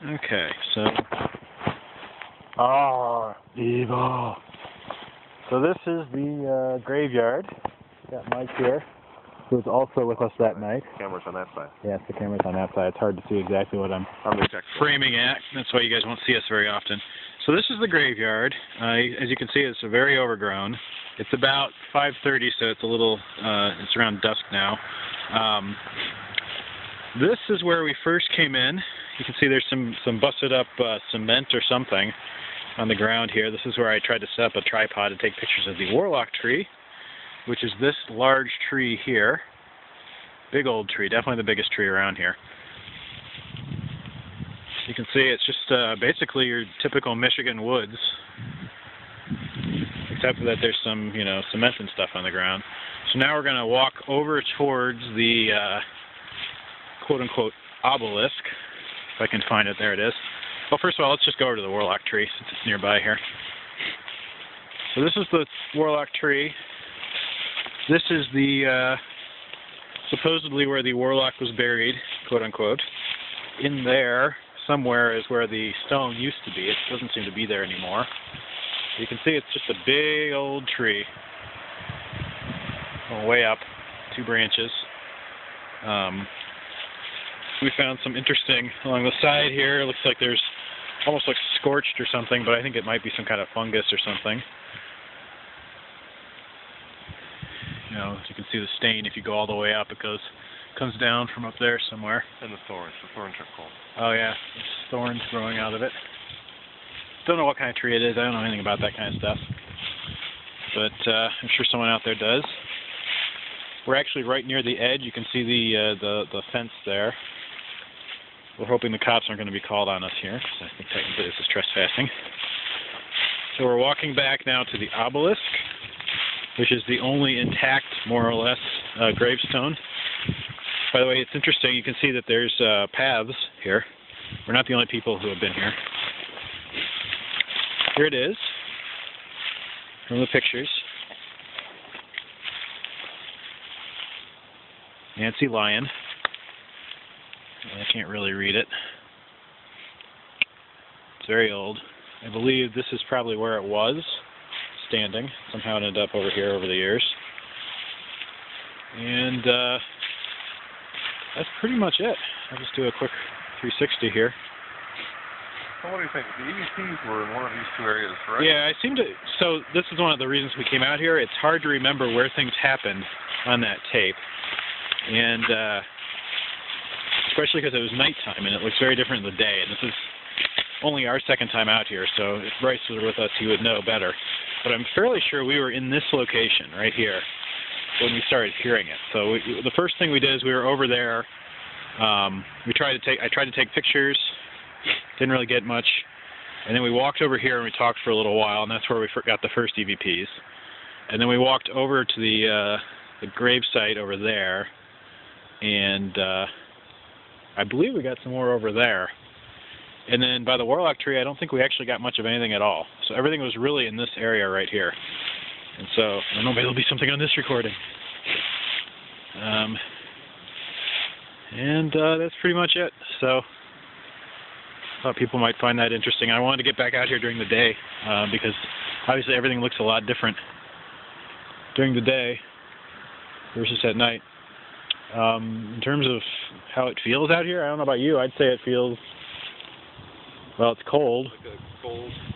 Okay, so... evil. So this is the graveyard. Got Mike here, who was also with us that night. Camera's on that side. Yes, the camera's on that side. It's hard to see exactly what I'm framing at. That's why you guys won't see us very often. So this is the graveyard. As you can see, it's very overgrown. It's about 5:30, so it's a little, it's around dusk now. This is where we first came in. You can see there's some busted up cement or something on the ground here. This is where I tried to set up a tripod to take pictures of the warlock tree, which is this large tree here. Big old tree, definitely the biggest tree around here. You can see it's just basically your typical Michigan woods, except for that there's some, cement and stuff on the ground. So now we're going to walk over towards the quote-unquote obelisk, if I can find it. There it is. Well, first of all, let's just go over to the warlock tree since it's nearby here. So this is the warlock tree. This is the supposedly where the warlock was buried, quote-unquote. In there, somewhere, is where the stone used to be. It doesn't seem to be there anymore. You can see it's just a big old tree. Going way up, 2 branches. We found some interesting along the side here. It looks like there's almost like scorched or something, but I think it might be some kind of fungus or something. As you can see the stain, if you go all the way up, it comes down from up there somewhere. And the thorns are cold. Oh yeah, there's thorns growing out of it. Don't know what kind of tree it is. I don't know anything about that kind of stuff. But I'm sure someone out there does. We're actually right near the edge. You can see the fence there. We're hoping the cops aren't going to be called on us here, because I think technically this is trespassing. So we're walking back now to the obelisk, which is the only intact, more or less, gravestone. By the way, it's interesting. You can see that there's paths here. We're not the only people who have been here. Here it is, from the pictures. Nancy Lyon. I can't really read it. It's very old. I believe this is probably where it was standing. Somehow it ended up over here over the years. And that's pretty much it. I'll just do a quick 360 here. So what do you think? The EVPs were in one of these 2 areas, right? Yeah, I seem to... So this is one of the reasons we came out here. It's hard to remember where things happened on that tape. And especially because it was nighttime and it looks very different in the day. And this is only our second time out here, so if Bryce was with us, he would know better. But I'm fairly sure we were in this location right here when we started hearing it. So the first thing we did is we were over there. I tried to take pictures. Didn't really get much. And then we walked over here and we talked for a little while, and that's where we got the first EVPs. And then we walked over to the grave site over there, and I believe we got some more over there. And then by the warlock tree, I don't think we actually got much of anything at all. So everything was really in this area right here. And so, I don't know, maybe there'll be something on this recording. That's pretty much it. So, I thought people might find that interesting. I wanted to get back out here during the day, because obviously everything looks a lot different during the day versus at night. In terms of how it feels out here, I don't know about you, I'd say it feels, well, it's cold.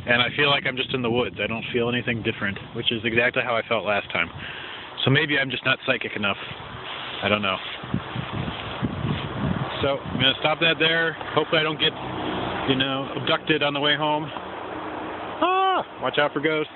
And I feel like I'm just in the woods. I don't feel anything different, which is exactly how I felt last time. So maybe I'm just not psychic enough. I don't know. So I'm going to stop that there. Hopefully I don't get, abducted on the way home. Watch out for ghosts.